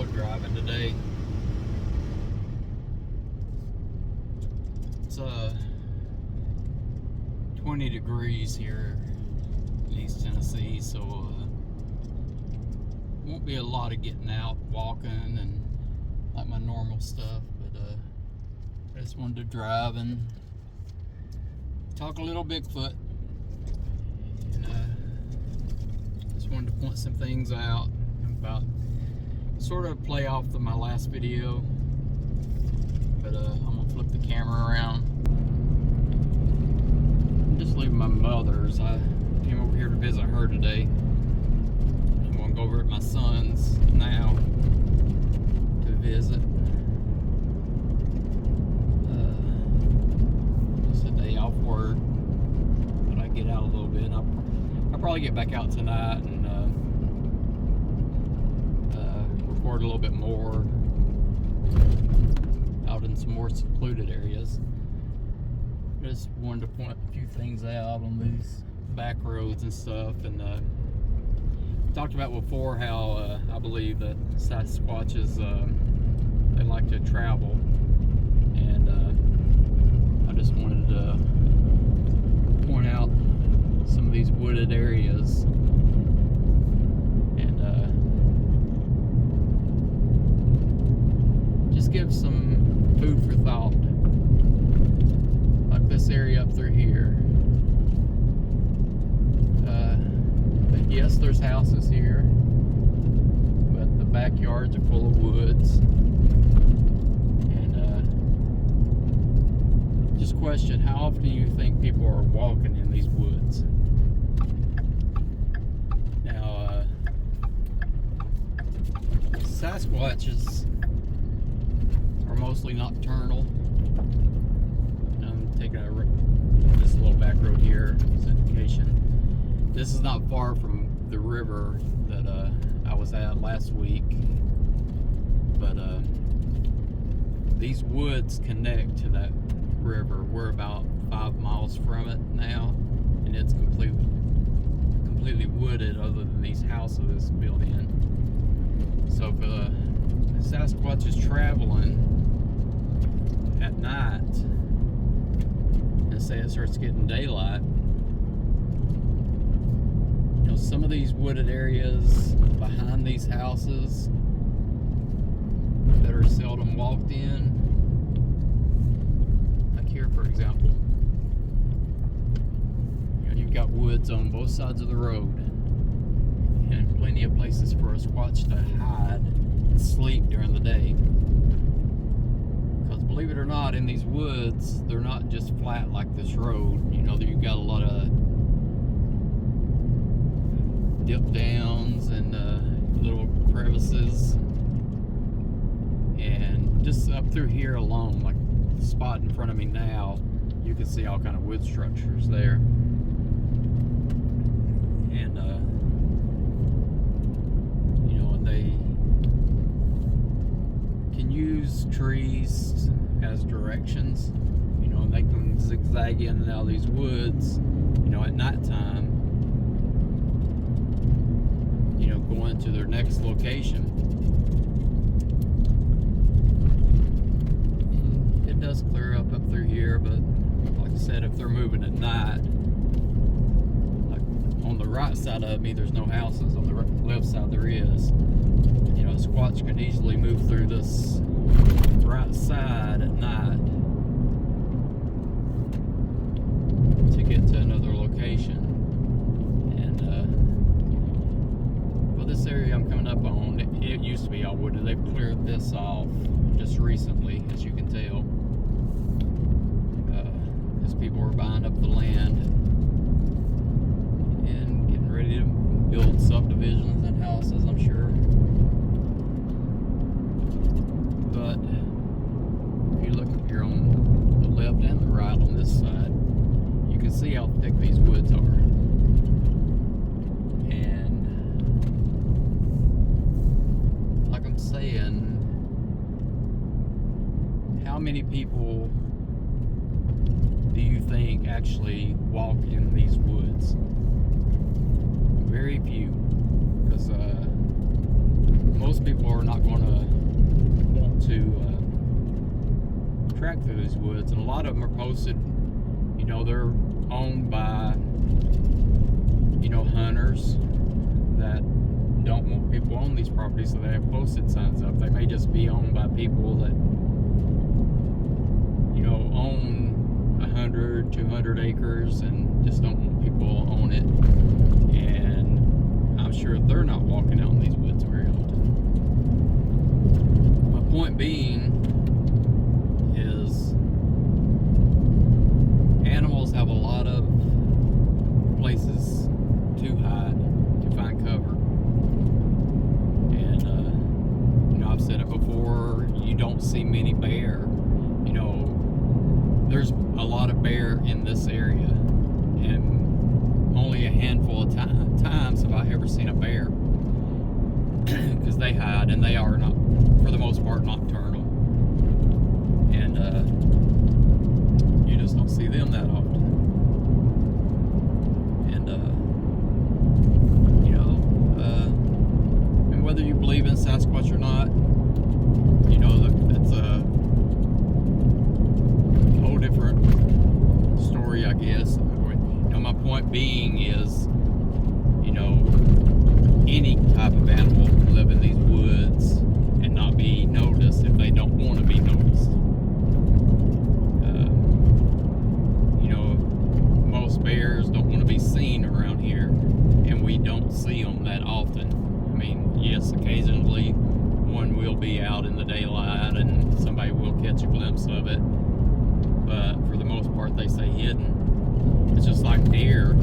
road driving today. It's 20 degrees here in East Tennessee, so won't be a lot of getting out, walking, and like my normal stuff. But I just wanted to drive and talk a little Bigfoot, and just wanted to point some things out about, sort of play off my last video. But I'm gonna flip the camera around. I'm just leaving my mother's. I came over here to visit her today. I'm gonna go over at my son's now to visit. Just a day off work, but I get out a little bit. I'll probably get back out tonight and record a little bit more out in some more secluded areas. Just wanted to point a few things out on these back roads and stuff, and talked about before how I believe that squatches they like to travel, and I just wanted to point out some of these wooded areas, and just give some food for thought. Like this area up through here. Yes, there's houses here, but the backyards are full of woods. And just question, how often do you think people are walking in these woods? Now, Sasquatches are mostly nocturnal. And I'm taking this little back road here as indication. This is not far from the river that I was at last week, but these woods connect to that river. We're about 5 miles from it now, and it's completely wooded other than these houses built in. So if a Sasquatch is traveling at night, and say it starts getting daylight, some of these wooded areas behind these houses that are seldom walked in, like here for example, you've got woods on both sides of the road and plenty of places for a squatch to hide and sleep during the day. Because believe it or not, in these woods, they're not just flat like this road. You've got a lot of dip downs and little crevices, and just up through here alone, like the spot in front of me now, you can see all kind of wood structures there. And and they can use trees as directions, and they can zigzag in and out of these woods, at nighttime, going to their next location. It does clear up through here, but like I said, if they're moving at night, like on the right side of me, there's no houses. On the left side, there is. A squatch can easily move through this right side at night to get to another location. This area I'm coming up on, it used to be all wooded. They've cleared this off just recently, as you can tell, because people were buying up the land and getting ready to build subdivisions and houses, I'm sure. But if you look up here on the left and the right on this side, you can see how thick these woods are. Saying, how many people do you think actually walk in these woods? Very few, because most people are not going to want to track through those woods, and a lot of them are posted, you know, they're owned by, you know, hunters that don't want people on these properties, so they have posted signs up. They may just be owned by people that, you know, own 100, 200 acres and just don't want people on it. And I'm sure they're not walking out in these woods very often. My point being is animals have a lot of places to hide, to find cover. And you know, I've said it before, you don't see many bear. You know, there's a lot of bear in this area, and only a handful of times have I ever seen a bear, because they hide, and they are not, for the most part, nocturnal, and you just don't see them that often. And you know, and whether you believe in Sasquatch or not, you know, that's a whole different story, I guess. You know, my point being is, you know, any type of animal can live in these woods and not be noticed if they don't want to be noticed. You know, most bears don't want to be seen around here, and we don't see them that often. I mean, yes, occasionally one will be out in the daylight and somebody will catch a glimpse of it, but for the most part they stay hidden. It's just like deer.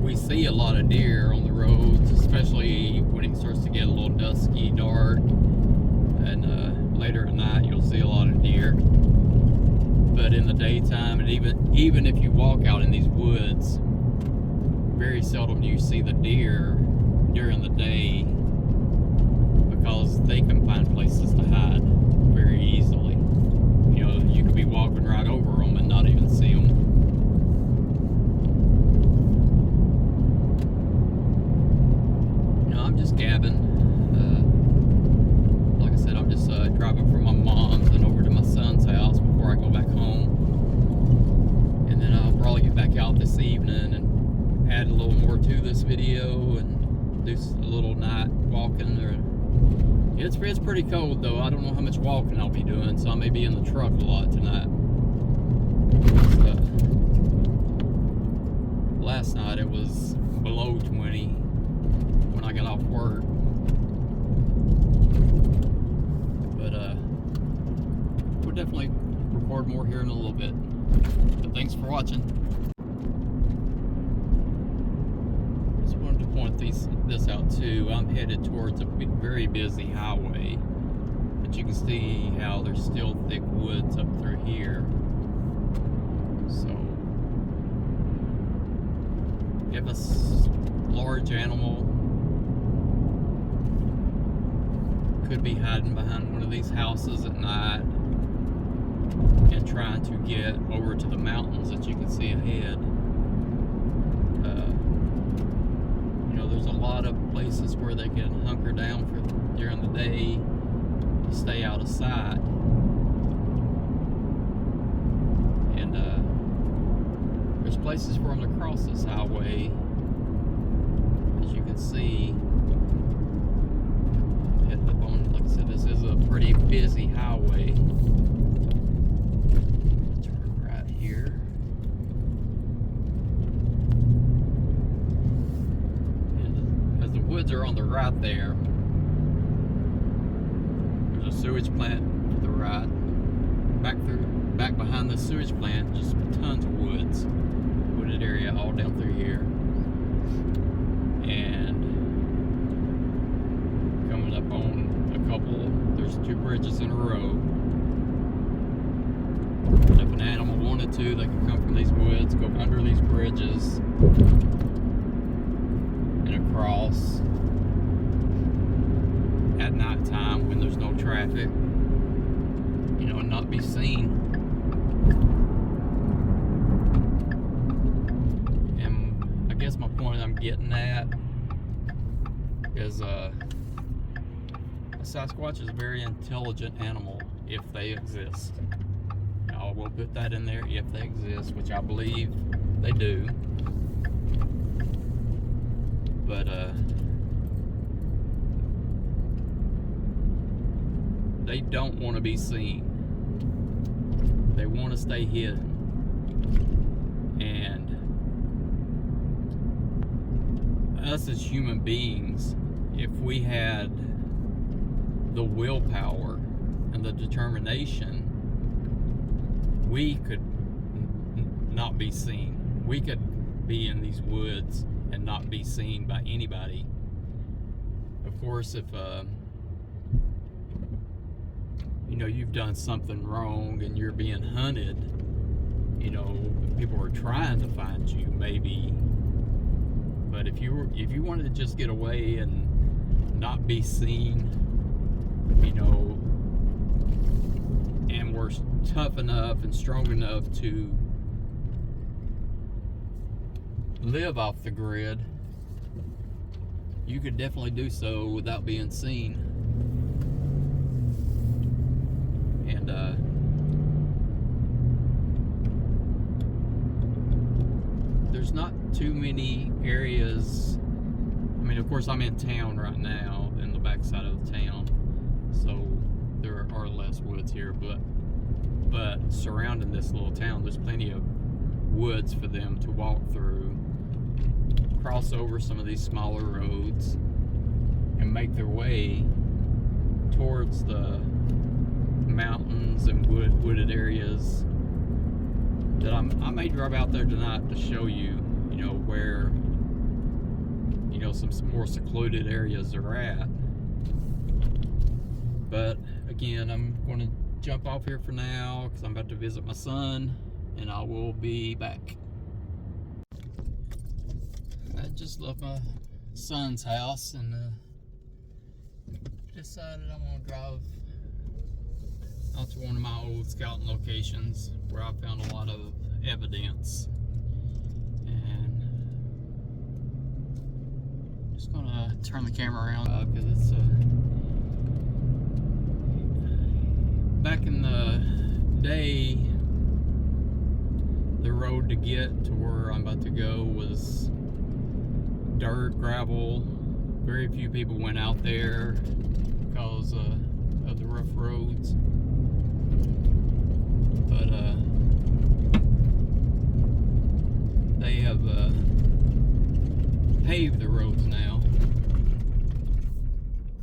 We see a lot of deer on the roads, especially when it starts to get a little dusky, dark, and later at night you'll see a lot of deer. But in the daytime, and even if you walk out in these woods, very seldom do you see the deer during the day, because they can find places to hide very easily. You know, you could be walking right over them and not even see them. I'm just gabbing. Like I said, I'm just driving from my mom's and over to my son's house before I go back home. And then I'll probably get back out this evening and add a little more to this video and do a little night walking. It's pretty cold though. I don't know how much walking I'll be doing, so I may be in the truck a lot tonight. Last night it was below 20. When I got off work, but we'll definitely record more here in a little bit. But thanks for watching. Just wanted to point this out too. I'm headed towards a very busy highway, but you can see how there's still thick woods up through here. So if a large animal could be hiding behind one of these houses at night and trying to get over to the mountains that you can see ahead. You know, there's a lot of places where they can hunker down during the day to stay out of sight. And there's places for them to cross this highway, as you can see. Like I said, this is a pretty busy highway. Turn right here. And as the woods are on the right there, there's a sewage plant to the right. Back behind the sewage plant, just tons of woods. Wooded area all down through here. And coming up on there's 2 bridges in a row. And if an animal wanted to, they could come from these woods, go under these bridges, and across at night time when there's no traffic, you know, and not be seen. And I guess my point I'm getting at is Sasquatch is a very intelligent animal if they exist. I will put that in there, if they exist, which I believe they do. But they don't want to be seen. They want to stay hidden. And us as human beings, if we had the willpower and the determination, we could not be seen. We could be in these woods and not be seen by anybody. Of course, if you know, you've done something wrong and you're being hunted, you know, people are trying to find you, maybe. But if you wanted to just get away and not be seen, you know, and were tough enough and strong enough to live off the grid, you could definitely do so without being seen. And there's not too many areas. I mean, of course, I'm in town right now, in the backside of the town, so there are less woods here, but surrounding this little town, there's plenty of woods for them to walk through, cross over some of these smaller roads, and make their way towards the mountains and wooded areas that I may drive out there tonight to show you, you know, where, you know, some more secluded areas are at. But again, I'm going to jump off here for now because I'm about to visit my son, and I will be back. I just left my son's house and decided I'm going to drive out to one of my old scouting locations where I found a lot of evidence. And I'm just going to turn the camera around because it's back in the day, the road to get to where I'm about to go was dirt, gravel. Very few people went out there because of the rough roads. But they have paved the roads now.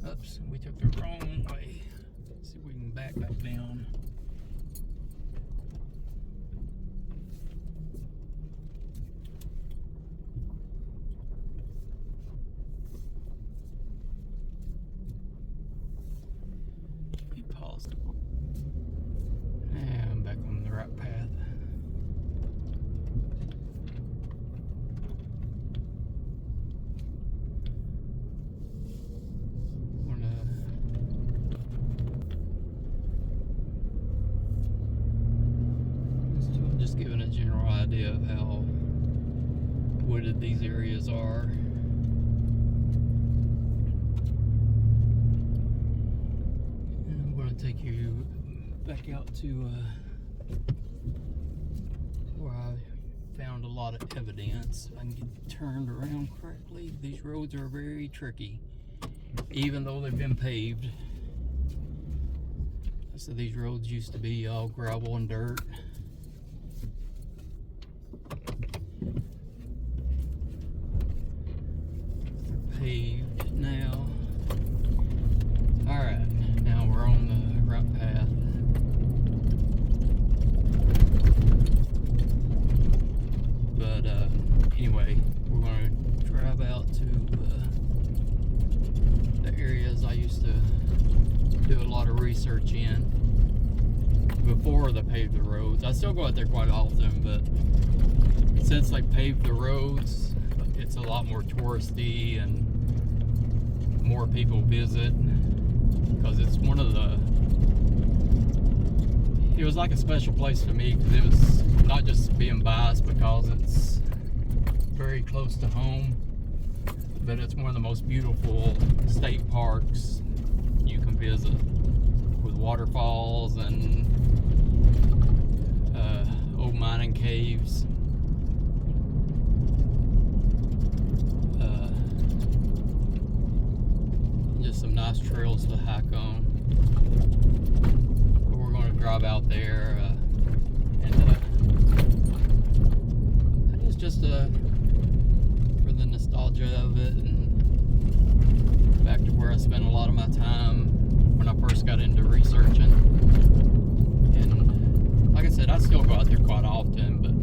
Oops, we took the wrong way. Let's see if we can back down. And I'm back on the right path. Just giving a general idea of how wooded these areas are. Take you back out to where I found a lot of evidence. If I can get turned around correctly. These roads are very tricky, even though they've been paved. So these roads used to be all gravel and dirt. They're paved now. Alright, now we're on the right path. But anyway, we're going to drive out to the areas I used to do a lot of research in before they paved the roads. I still go out there quite often, but since they paved the roads, it's a lot more touristy and more people visit. Because it's one of the, it was like a special place to me because it was not just being biased because it's very close to home, but it's one of the most beautiful state parks you can visit with waterfalls and old mining caves. Just some nice trails to hike on. But we're going to drive out there, and I guess just for the nostalgia of it, and back to where I spent a lot of my time when I first got into researching. And like I said, I still go out there quite often, but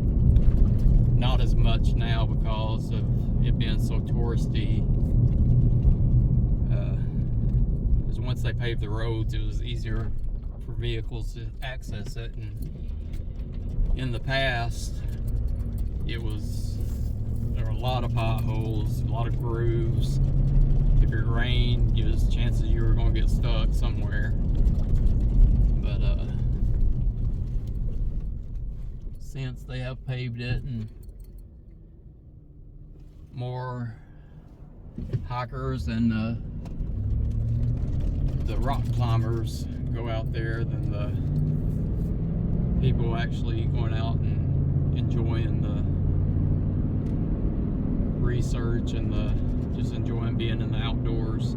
not as much now because of it being so touristy. Because once they paved the roads, it was easier for vehicles to access it. And in the past, there were a lot of potholes, a lot of grooves. If it rained, there's chances you were going to get stuck somewhere. But since they have paved it and more hikers and the rock climbers go out there than the people actually going out and enjoying the research and just enjoying being in the outdoors.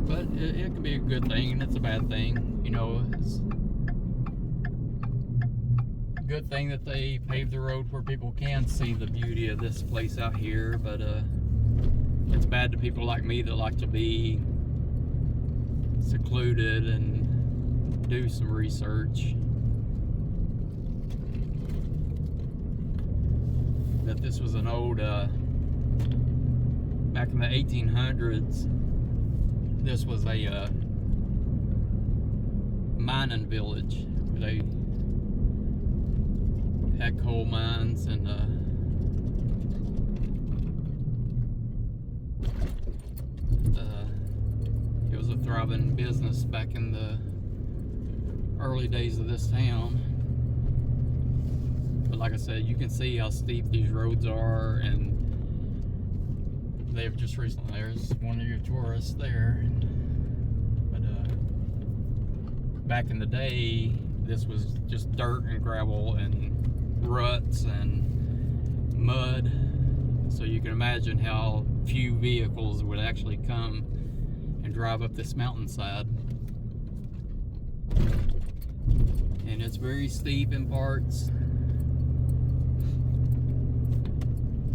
But it can be a good thing and it's a bad thing. You know, it's a good thing that they paved the road where people can see the beauty of this place out here, but it's bad to people like me that like to be secluded and do some research. That this was an old, back in the 1800s, this was a mining village. They had coal mines and it was a thriving business back in the early days of this town. But like I said, you can see how steep these roads are, and they've just recently, there's one of your tourists there. But back in the day, this was just dirt and gravel and ruts and mud. So you can imagine how few vehicles would actually come and drive up this mountainside. And it's very steep in parts.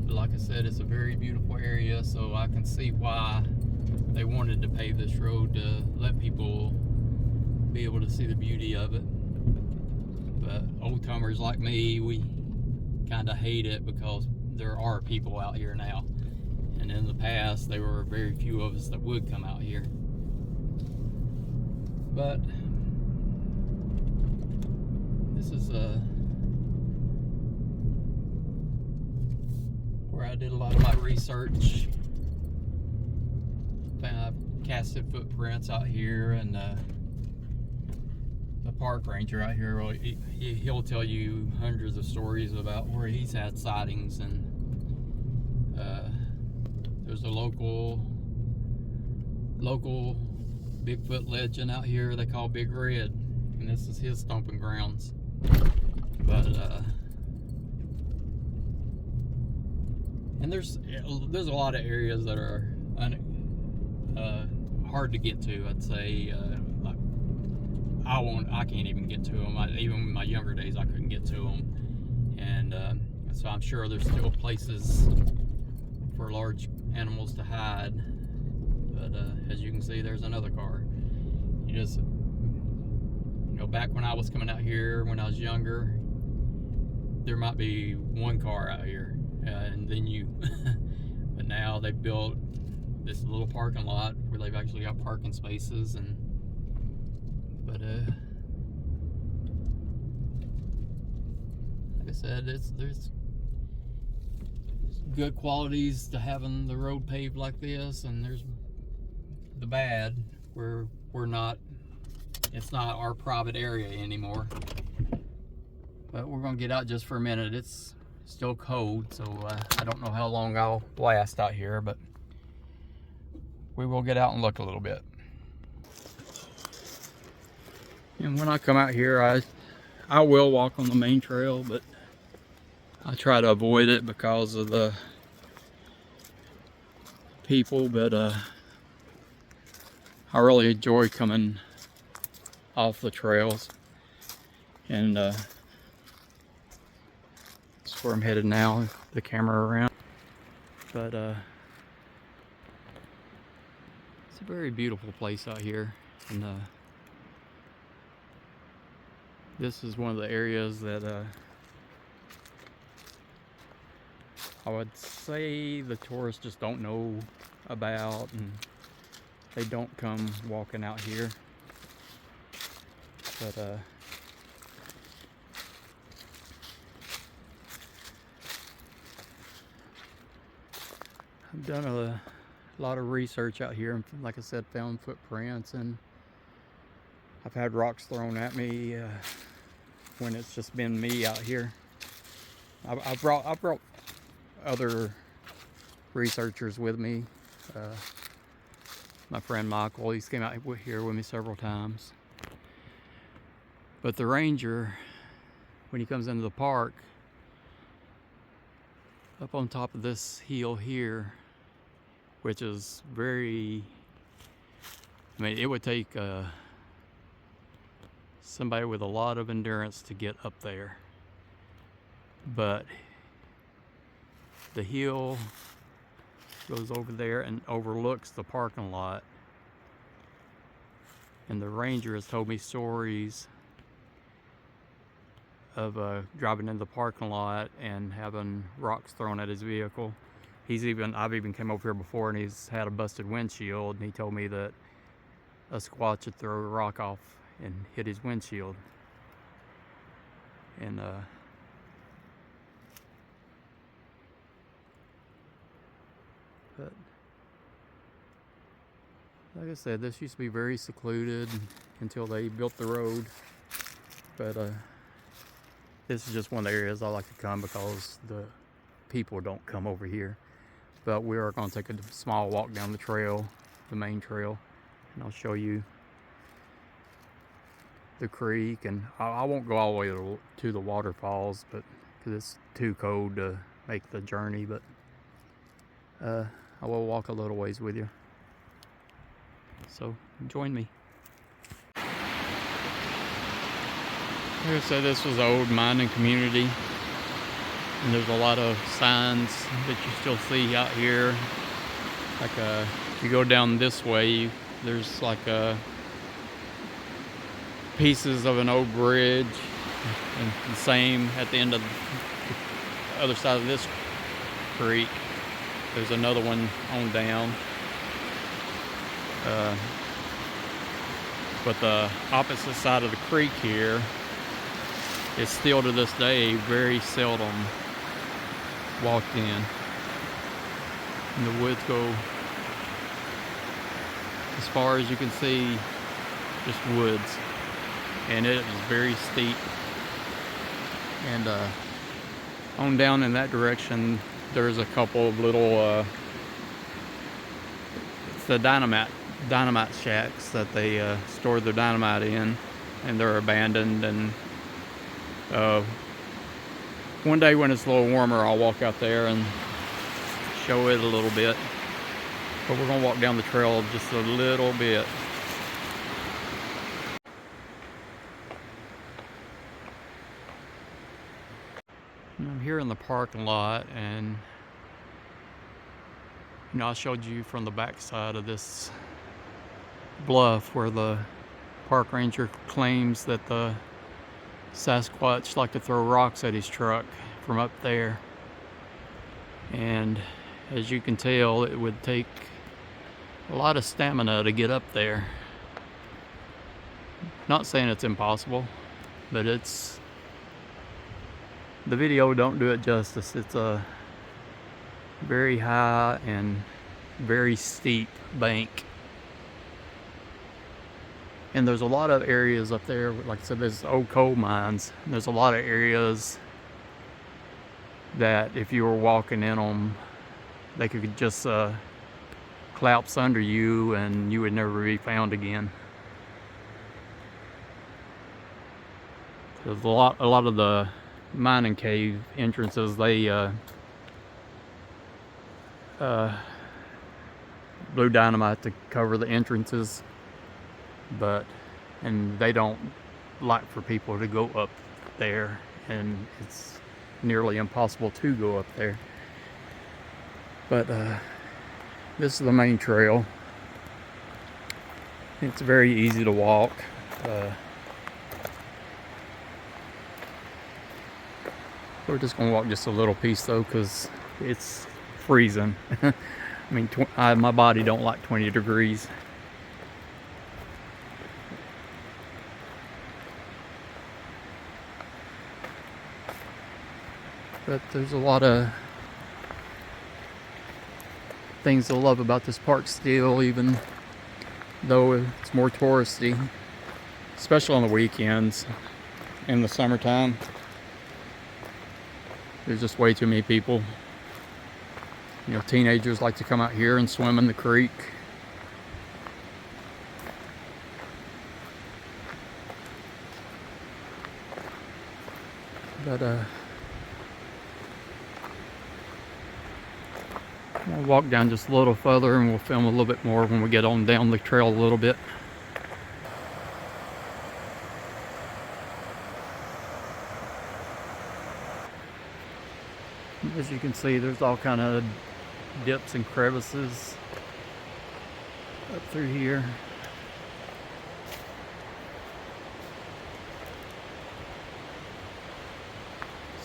But like I said, it's a very beautiful area, so I can see why they wanted to pave this road, to let people be able to see the beauty of it. But old timers like me, we kind of hate it because there are people out here now. And in the past, there were very few of us that would come out here. But this is where I did a lot of my research. I've casted footprints out here, and the park ranger out here, he'll tell you hundreds of stories about where he's had sightings. And there's a local Bigfoot legend out here they call Big Red, and this is his stomping grounds. But and there's a lot of areas that are hard to get to. I'd say I can't even get to them. Even in my younger days, I couldn't get to them, and so I'm sure there's still places for large animals to hide. But as you can see, there's another car. Back when I was coming out here, when I was younger, there might be one car out here, and then you. But now they've built this little parking lot where they've actually got parking spaces, and but like I said, there's good qualities to having the road paved like this, and there's the bad where it's not our private area anymore. But we're gonna get out just for a minute. It's still cold, so I don't know how long I'll last out here, but we will get out and look a little bit. And when I come out here, I will walk on the main trail, but I try to avoid it because of the people. But I really enjoy coming off the trails, and that's where I'm headed now. The camera around, but it's a very beautiful place out here, and this is one of the areas that I would say the tourists just don't know about, and they don't come walking out here. But I've done a lot of research out here, and like I said, found footprints, and I've had rocks thrown at me when it's just been me out here. I brought other researchers with me. My friend Michael, he's came out here with me several times. But the ranger, when he comes into the park, up on top of this hill here, which is very, I mean, it would take somebody with a lot of endurance to get up there. But the hill goes over there and overlooks the parking lot. And the ranger has told me stories of driving into the parking lot and having rocks thrown at his vehicle. I've even come over here before, and he's had a busted windshield, and he told me that a squatch had thrown a rock off and hit his windshield. And but like I said, this used to be very secluded until they built the road. But this is just one of the areas I like to come because the people don't come over here. But we are going to take a small walk down the trail, the main trail, and I'll show you the creek. And I won't go all the way to the waterfalls, but because it's too cold to make the journey. But I will walk a little ways with you. So join me. Like I said, this was an old mining community, and there's a lot of signs that you still see out here. Like if you go down this way, there's like pieces of an old bridge, and the same at the end of the other side of this creek. There's another one on down. But the opposite side of the creek here is still to this day very seldom walked in. And the woods go as far as you can see, just woods. And it is very steep. And on down in that direction, there's a couple of little it's the dynamite shacks that they store their dynamite in, and they're abandoned. And one day when it's a little warmer, I'll walk out there and show it a little bit. But we're gonna walk down the trail just a little bit. And I'm here in the parking lot, and you know, I showed you from the back side of this bluff where the park ranger claims that the Sasquatch like to throw rocks at his truck from up there. And as you can tell, it would take a lot of stamina to get up there. Not saying it's impossible, but the video don't do it justice. It's a very high and very steep bank. And there's a lot of areas up there, like I said, there's old coal mines. There's a lot of areas that if you were walking in them, they could just collapse under you and you would never be found again. There's a lot of the mining cave entrances, they blew dynamite to cover the entrances, and they don't like for people to go up there, and it's nearly impossible to go up there. But this is the main trail. It's very easy to walk. We're just gonna walk just a little piece though, because it's freezing. I mean, my body don't like 20 degrees. But there's a lot of things to love about this park still, even though it's more touristy, especially on the weekends. In the summertime, there's just way too many people. You know, teenagers like to come out here and swim in the creek. But we'll walk down just a little further and we'll film a little bit more when we get on down the trail a little bit. As you can see, there's all kind of dips and crevices up through here.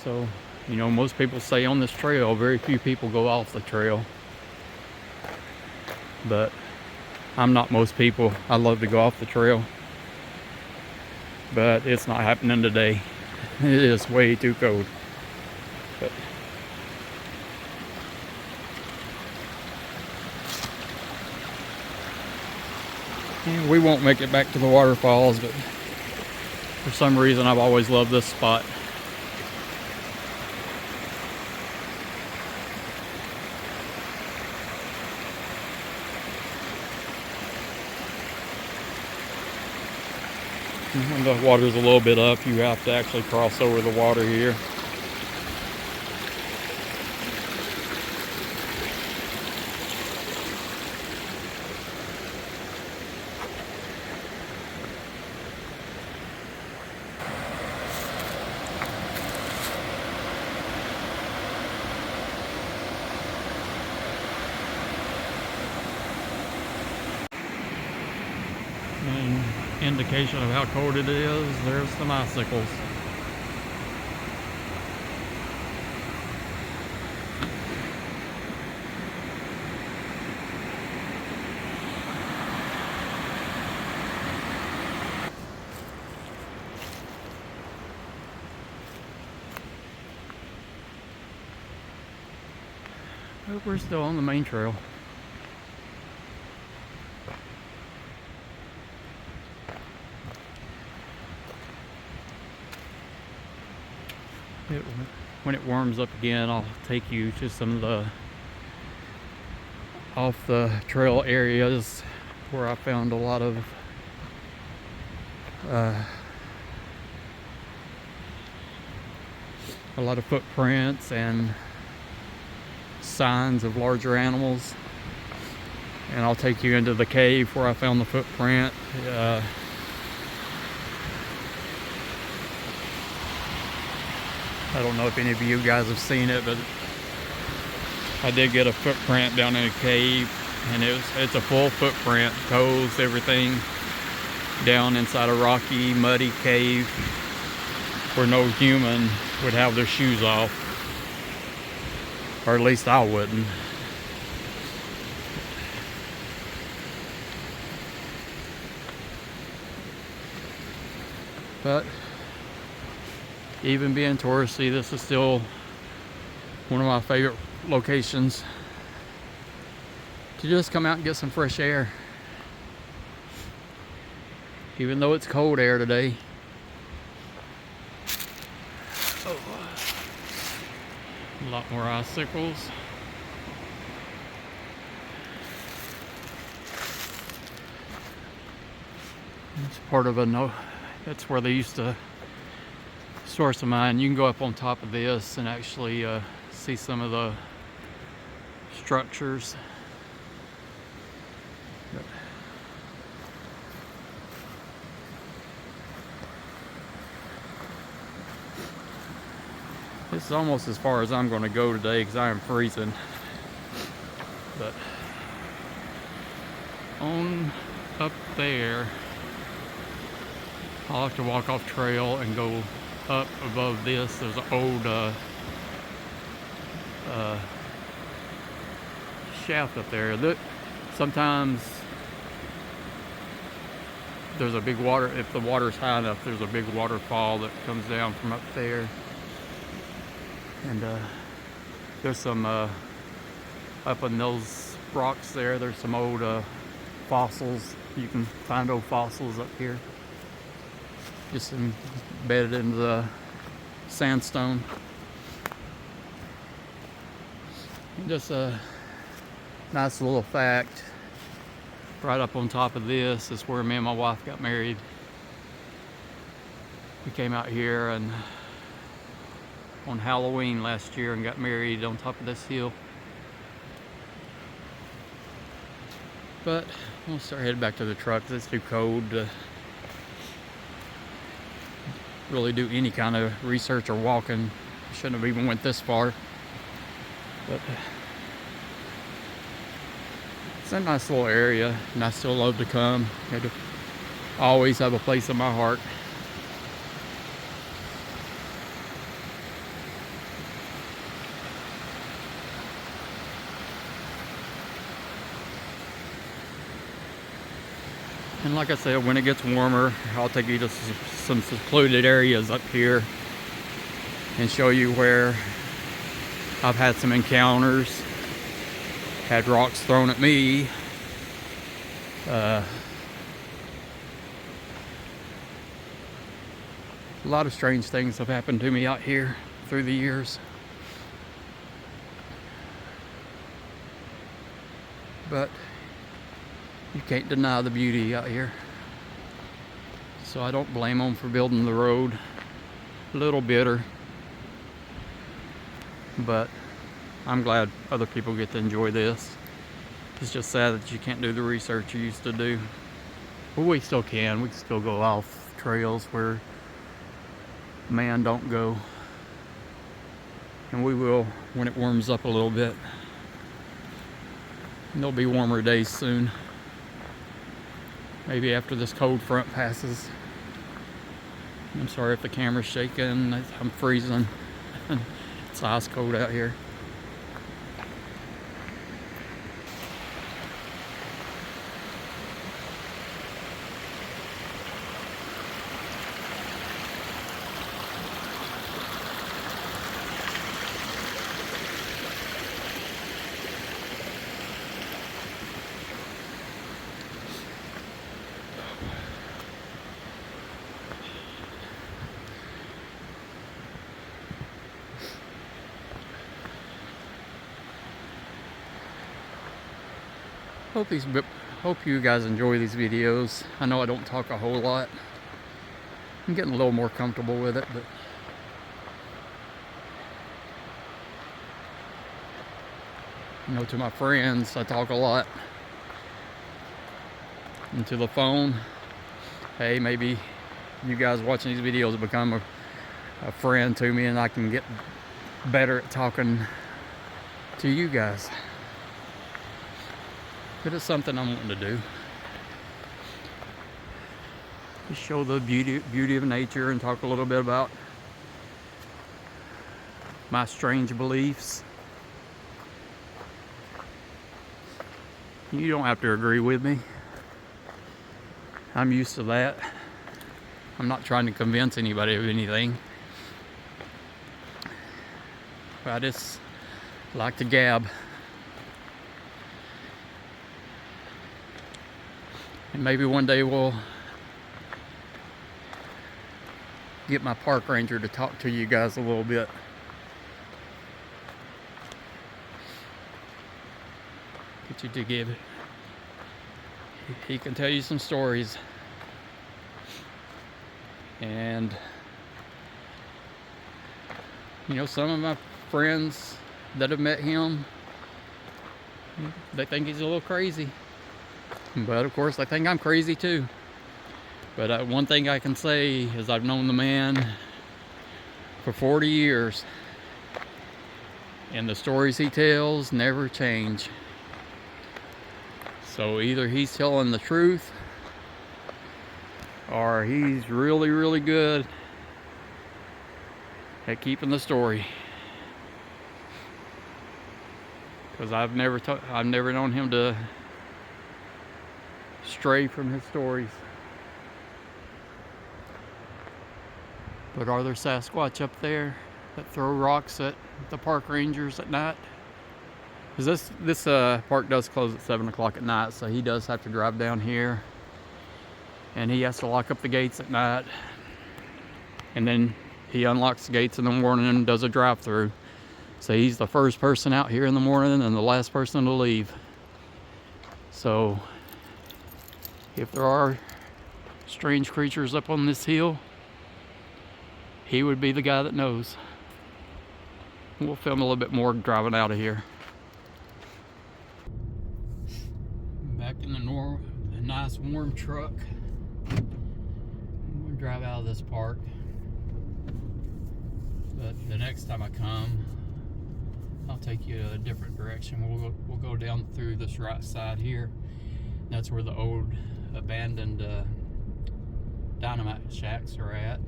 So, you know, most people stay on this trail. Very few people go off the trail. But I'm not most people. I love to go off the trail. But it's not happening today. It is way too cold. But and we won't make it back to the waterfalls, but for some reason I've always loved this spot. When the water's a little bit up, you have to actually cross over the water here. And indication of how cold it is, there's some icicles. But we're still on the main trail. When it warms up again, I'll take you to some of the off the trail areas where I found a lot of footprints and signs of larger animals. And I'll take you into the cave where I found the footprint. I don't know if any of you guys have seen it, but I did get a footprint down in a cave, and it's a full footprint, toes, everything, down inside a rocky, muddy cave where no human would have their shoes off, or at least I wouldn't. But even being touristy, this is still one of my favorite locations to just come out and get some fresh air. Even though it's cold air today. Oh. A lot more icicles. It's part of a no. That's where they used to store some mine. You can go up on top of this and actually see some of the structures. But this is almost as far as I'm going to go today because I am freezing. But on up there, I'll have to walk off trail and go up above this. There's an old shaft up there. Look, sometimes there's a big water, if the water's high enough, there's a big waterfall that comes down from up there. And there's some up in those rocks there, there's some old fossils. You can find old fossils up here, just embedded into the sandstone. Just a nice little fact, right up on top of this is where me and my wife got married. We came out here and on Halloween last year and got married on top of this hill. But I'm gonna start heading back to the truck because it's too cold to really do any kind of research or walking. I shouldn't have even went this far. But it's a nice little area and I still love to come. I always have a place in my heart. And like I said, when it gets warmer, I'll take you to some secluded areas up here and show you where I've had some encounters, had rocks thrown at me. A lot of strange things have happened to me out here through the years. But you can't deny the beauty out here. So I don't blame them for building the road. A little bitter, but I'm glad other people get to enjoy this. It's just sad that you can't do the research you used to do. But we still can. We can still go off trails where man don't go. And we will when it warms up a little bit. And there'll be warmer days soon. Maybe after this cold front passes. I'm sorry if the camera's shaking. I'm freezing. It's ice cold out here. Hope you guys enjoy these videos. I know I don't talk a whole lot. I'm getting a little more comfortable with it, but you know, to my friends, I talk a lot. And to the phone, hey, maybe you guys watching these videos become a friend to me and I can get better at talking to you guys. But it's something I'm wanting to do. Just show the beauty of nature and talk a little bit about my strange beliefs. You don't have to agree with me. I'm used to that. I'm not trying to convince anybody of anything. But I just like to gab. And maybe one day we'll get my park ranger to talk to you guys a little bit. Get you to give it. He can tell you some stories. And you know, some of my friends that have met him, they think he's a little crazy, but of course I think I'm crazy too. But one thing I can say is I've known the man for 40 years, and the stories he tells never change. So either he's telling the truth, or he's really, really good at keeping the story. Because I've never known him to stray from his stories. But are there Sasquatch up there that throw rocks at the park rangers at night? Because this park does close at 7 o'clock at night, so he does have to drive down here, and he has to lock up the gates at night, and then he unlocks the gates in the morning and does a drive-through. So he's the first person out here in the morning and the last person to leave. So if there are strange creatures up on this hill, he would be the guy that knows. We'll film a little bit more driving out of here. Back in the nice warm truck. We'll drive out of this park. But the next time I come, I'll take you a different direction. We'll go down through this right side here. That's where the old abandoned dynamite shacks are at.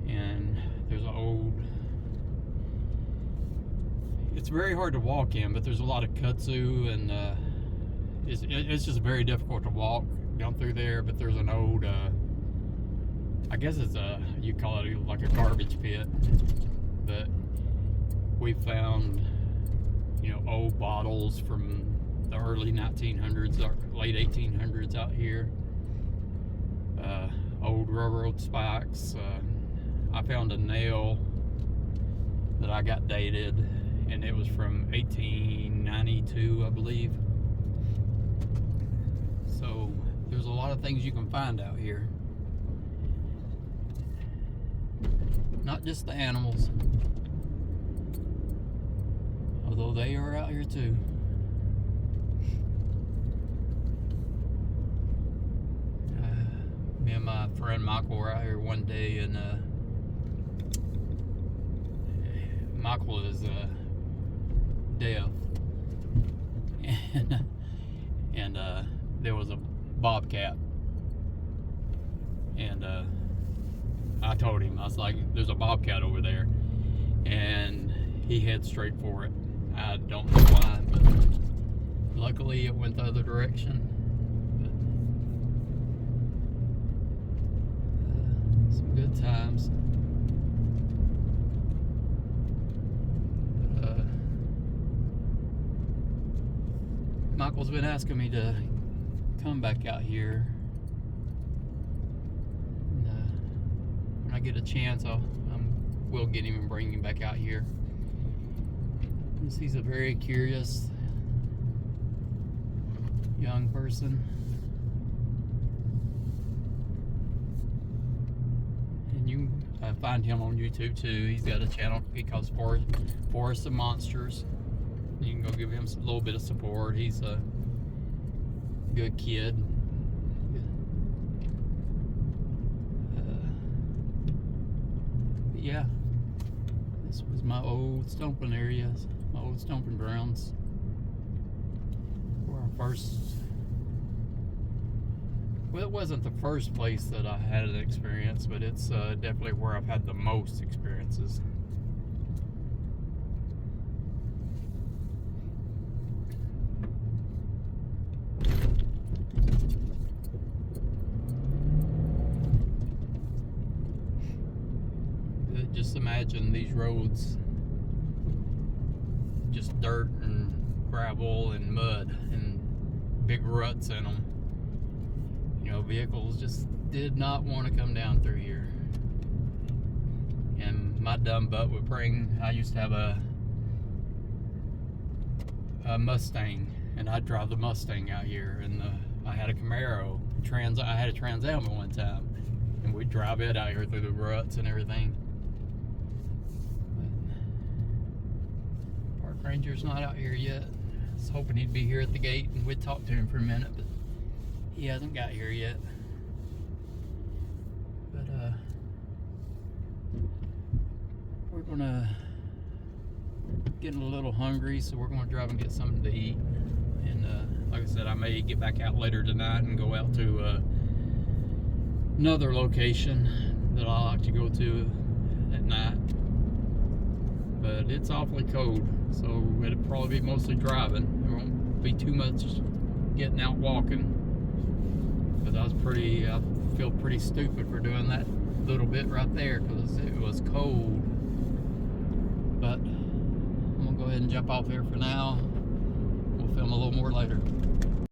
And there's an old, it's very hard to walk in, but there's a lot of kudzu, and it's just very difficult to walk down through there. But there's an old, I guess it's you call it like a garbage pit, but we found, you know, old bottles from the early 1900s or late 1800s out here, old railroad spikes. I found a nail that I got dated, and it was from 1892, I believe. So there's a lot of things you can find out here. Not just the animals, although they are out here too. Me and my friend Michael were out here one day, and Michael is deaf, and there was a bobcat, and I told him, I was like, there's a bobcat over there, and he head straight for it. I don't know why, but luckily it went the other direction. But, some good times. Michael's been asking me to come back out here. And, when I get a chance, we'll get him and bring him back out here. He's a very curious young person. And you can find him on YouTube too. He's got a channel he calls Forest of Monsters. You can go give him a little bit of support. He's a good kid. But yeah, this was my old stomping areas, my old stomping grounds. Where I first, well, it wasn't the first place that I had an experience, but it's definitely where I've had the most experiences. Just imagine these roads, just dirt and gravel and mud and big ruts in them. You know, vehicles just did not want to come down through here. And my dumb butt would bring, I used to have a Mustang, and I'd drive the Mustang out here, and I had a Camaro, I had a Trans Am at one time. and we drive it out here through the ruts and everything. But park ranger's not out here yet. I was hoping he'd be here at the gate and we'd talk to him for a minute, but he hasn't got here yet. But we're gonna getting a little hungry, so we're gonna drive and get something to eat. And like I said, I may get back out later tonight and go out to another location that I like to go to at night. But it's awfully cold, so it'll probably be mostly driving. There won't be too much getting out walking. Because I feel pretty stupid for doing that little bit right there because it was cold. But I'm gonna go ahead and jump off here for now. We'll film a little more later.